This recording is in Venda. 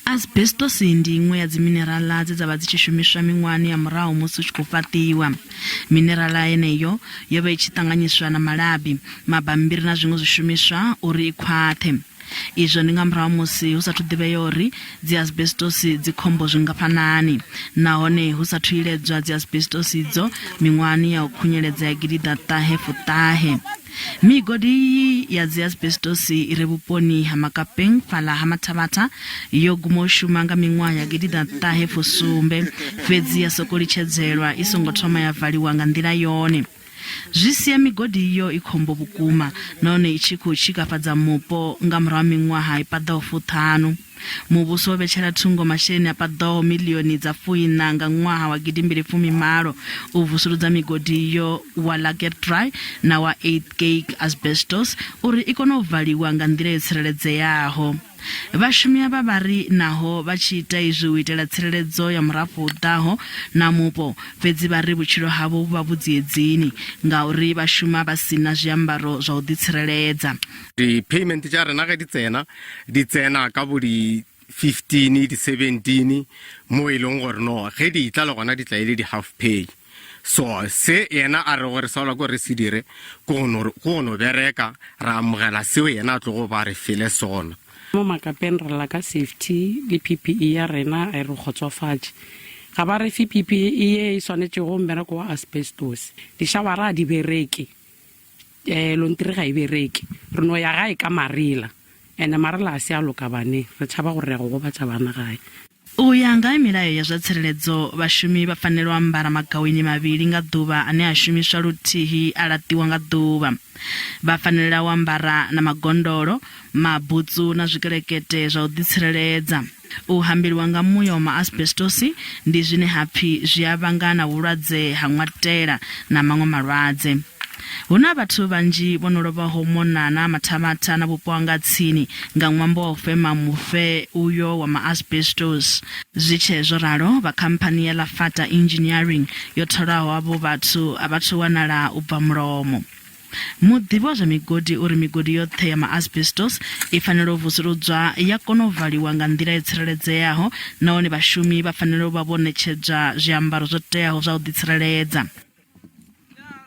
Asbestos ndi iṅwe ya dziminerala dze dzavha dzi tshi shumiswa miṅwahani ya murahu musi u tshi khou fhaṱiwa. Minerala yeneyo yo vha i tshi ṱanganyiswa na malabi, mabambiri na zwiṅwe zwishumiswa uri i khwaṱhe. Izwo ndi nga murahu musi hu sathu ḓivhea uri dzi asbestos dzi khombo zwingafhanani, nahone hu sathu iledzwa dzi asbestos idzo miṅwahani ya u khunyeledza ya gidida ṱahe fuṱahe. Migodi ya dzi asbestos ire vhuponi ha Makapeng fhaḽa ha Mathabatha yo guma u shuma nga miṅwaha ya gidida ṱahe fusumbe, fhedzi ya soko litshedzelwa i songo thoma ya valiwa nga nḓila yone. Zwi sia migodi iyo i khombo vhukuma, nahone i tshi khou tshikafhadza mupo nga murahu ha miṅwaha i paḓaho fuṱhanu. Muvhuso wo vhetshela thungo masheleni a paḓaho miḽioni dza fuina nga ṅwaha wa 2018 u vusuludza migodi iyo wa Laget Dry na wa 8 Gate asbestos uri i kone u valiwa nga nḓila yo tsireledzeaho. Vhashumi vha vhari naho vha tshi ita izwi u itela tsireledzo ya murafho u ḓaho na mupo, fhedzi vha ri vhutshilo havho vhu vha vhu dziedzini ngauri vha shuma vha sina zwiambaro zwa u ḓitsireledza. Di-payment tša rena ge di tsena ka bo di-15 di-17 mo e leng gore no ge di itla le gona di tla ile di-half pay. So se yena a re gore saola ko re se dire ko no bereka ra amogela seo yena a tlo go ba re fele sona. Mo Makapeng re la ka safety le PPE ya rena e re khotsofatse. Ga ba re fi PPE e swanetse go mmereko wa asbestos. Di shawara di bereke. Lontiri ga e bereke. Re no ya ga e ka marila. Ene marila a se a loka bane. Re tshaba gore go batsa bana gae. U ya nga milayo ya zwa tsireledzo, vhashumi vha fanela u ambara magawini mavhili nga ḓuvha ane a shumiswa luthihi a laṱiwa nga ḓuvha. Vha fanela u ambara na magondolo, mabutsu na zwikelekete zwa u ḓitsireledza. U hambeliwa nga muya wa asbestos ndi zwine hapfi zwi a vhanga na vhulwadze ha ṅwatela na maṅwe malwadze. Huna vhathu vhanzhi vho no lovhaho monana Mathabatha na vhupo nga tsini nga ṅwambo wa u fema mufe uyo wa asbestos. Zwi tshe zwo ralo, vha khamphani ya Lafata Engineering yo tholaho avho vhathu a vhathu wanala u bva mulomo. Muḓivhi wa zwa migodi uri migodi yoṱhe ya asbestos i fanela u vusuludzwa ya kona u valiwa nga nḓila yo tsireledzeaho, nahone vhashumi vha fanela u vha vho ṋetshedzwa zwiambaro zwo teaho zwa u ḓitsireledza.